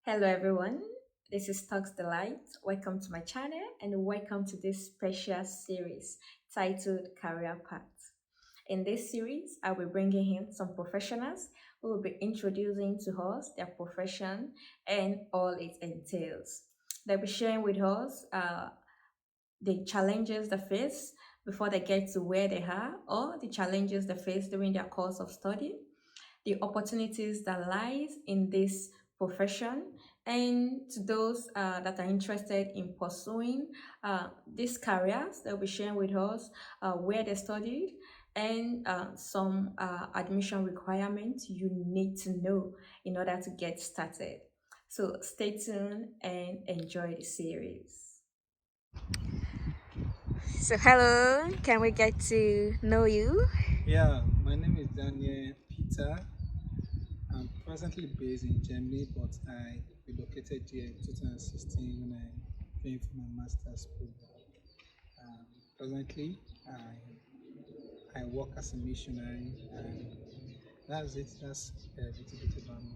Hello everyone, this is Talks Delight. Welcome to my channel and welcome to this special series titled Career Path. In this series, I will be bringing in some professionals who will be introducing to us their profession and all it entails. They'll be sharing with us the challenges they face before they get to where they are or the challenges they face during their course of study, the opportunities that lies in this profession, and to those that are interested in pursuing these careers, they'll be sharing with us where they studied and some admission requirements you need to know in order to get started. So stay tuned and enjoy the series. So hello, can we get to know you? Yeah, my name is Daniel Peter. I'm presently based in Germany, but I relocated here in 2016 when I came for my master's program. Presently, I work as a missionary, and that's it. That's a little bit about me.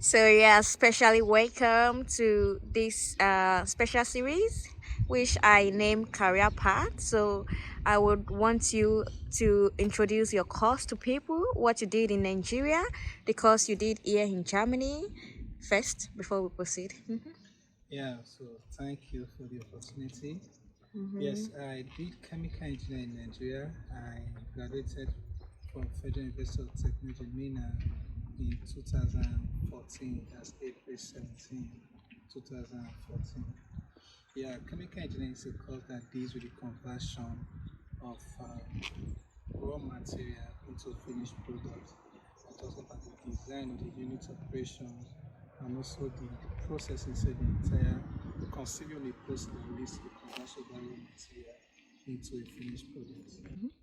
So yeah, especially welcome to this special series, which I named Career Path. So I would want you to introduce your course to people, what you did in Nigeria, the course you did here in Germany, first before we proceed. Yeah, so thank you for the opportunity. Mm-hmm. Yes, I did chemical engineering in Nigeria. I graduated from Federal University of Technology, MENA, in 2014. That's April 17, 2014. Yeah, chemical engineering is a course that deals with the conversion of raw material into finished product. I talk about the design of the unit operations and also the processing, so the entire conceiving the process that leads to the conversion of that raw material into a finished product.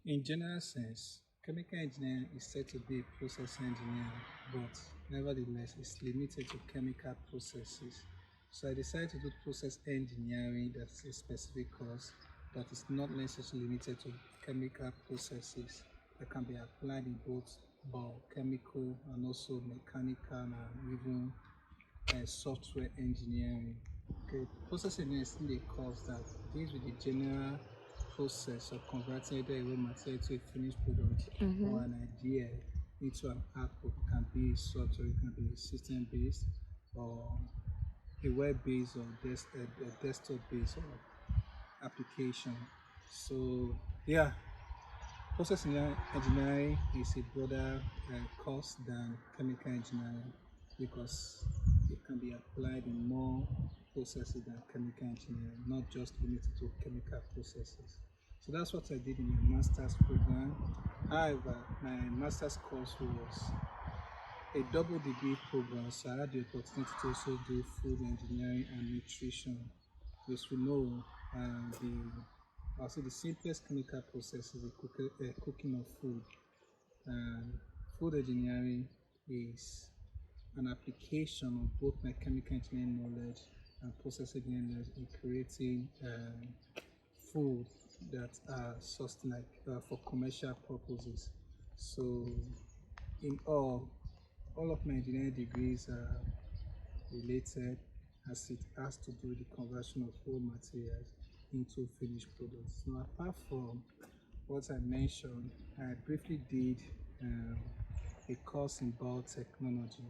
In general sense, chemical engineering is said to be a process engineering, but nevertheless it's limited to chemical processes. So I decided to do process engineering, that's a specific course that is not necessarily limited to chemical processes that can be applied in both biochemical and also mechanical and even software engineering. Okay, process engineering is still a course that deals with the general process of converting either a raw material to a finished product or Mm-hmm. an idea into an output. It can be a software, it can be system based or a web based or a desktop based application. So, yeah, process engineering is a broader course than chemical engineering because it can be applied in more processes than chemical engineering, not just limited to chemical processes. So that's what I did in my master's program. However, my master's course was a double degree program, so I had the opportunity to also do food engineering and nutrition, which we know the I'll say the simplest chemical process is the cooking of food. And food engineering is an application of both my chemical engineering knowledge and process engineering knowledge in creating food that are sustainable for commercial purposes. So, in all of my engineering degrees are related as it has to do with the conversion of raw materials into finished products. Now, apart from what I mentioned, I briefly did um, a course in biotechnology,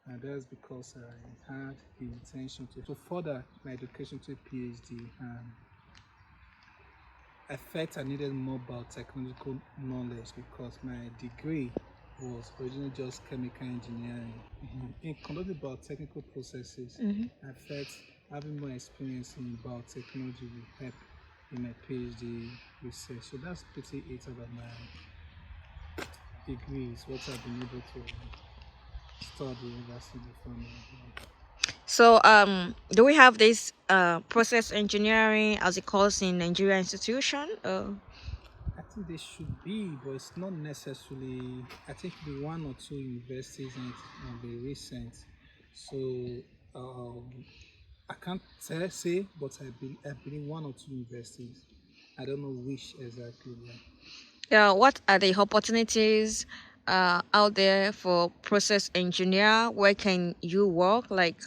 and that's because I had the intention to further my education to a PhD. And I felt I needed more biotechnological knowledge because my degree was originally just chemical engineering. In conducting biotechnical processes, I felt having more experience in biotechnology will help in my PhD research. So that's pretty it about my degrees, what I've been able to study ever since before now. So, do we have this process engineering as a course in Nigeria institution? I think they should be, but it's not necessarily. I think the one or two universities and it might be recent. So I can't say, but I believe one or two universities. I don't know which exactly. Yeah. Yeah, what are the opportunities? out there for process engineer, where can you work? Like,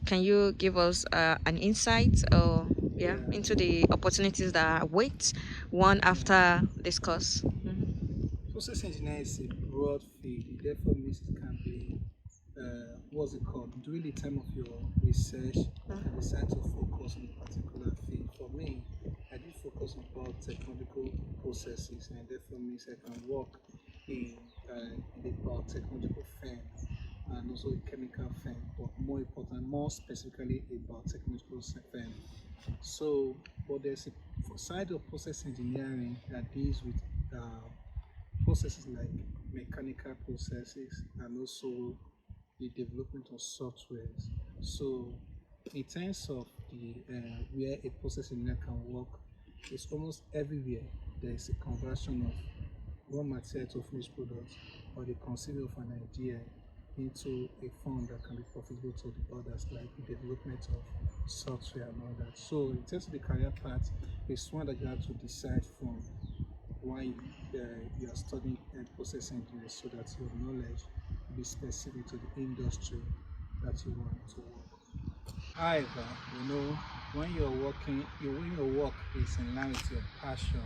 can you give us an insight or yeah Yeah, into the opportunities that await one yeah. after this course? Process engineering is a broad field. It therefore means it can be, what's it called? During the time of your research, you can decide to focus on a particular field. For me, I did focus on about technological processes, and therefore means I can work in, in a biotechnological firm and also a chemical firm, but more important, more specifically a biotechnological firm. So, but there's a side of process engineering that deals with processes like mechanical processes and also the development of softwares. So, in terms of the where a process engineer can work, it's almost everywhere. There is a conversion of raw material to finished products or the conceiving of an idea into a form that can be profitable to the others, like the development of software and all that. So, in terms of the career path, it's one that you have to decide from why you are studying process engineering so that your knowledge be specific to the industry that you want to work. However, when you're working, when your work is in line with your passion,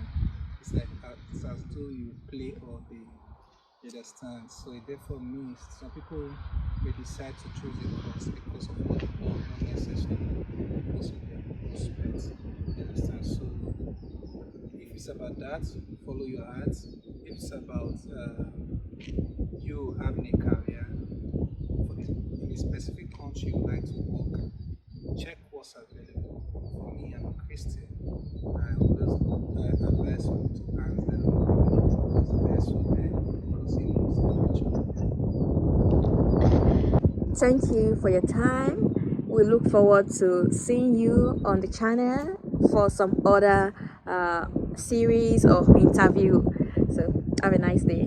it's like it's as though you play all day. You understand? So it therefore means some people may decide to choose a course because of what they want, not necessarily because of their prospects. You understand? So if it's about that, follow your heart. If it's about you having a career in a specific country you like to work, check what's available. For me, I'm a Christian. I always advise people to ask the Lord what's the best for them because He knows the future. Thank you for your time. We look forward to seeing you on the channel for some other series or interview. So have a nice day.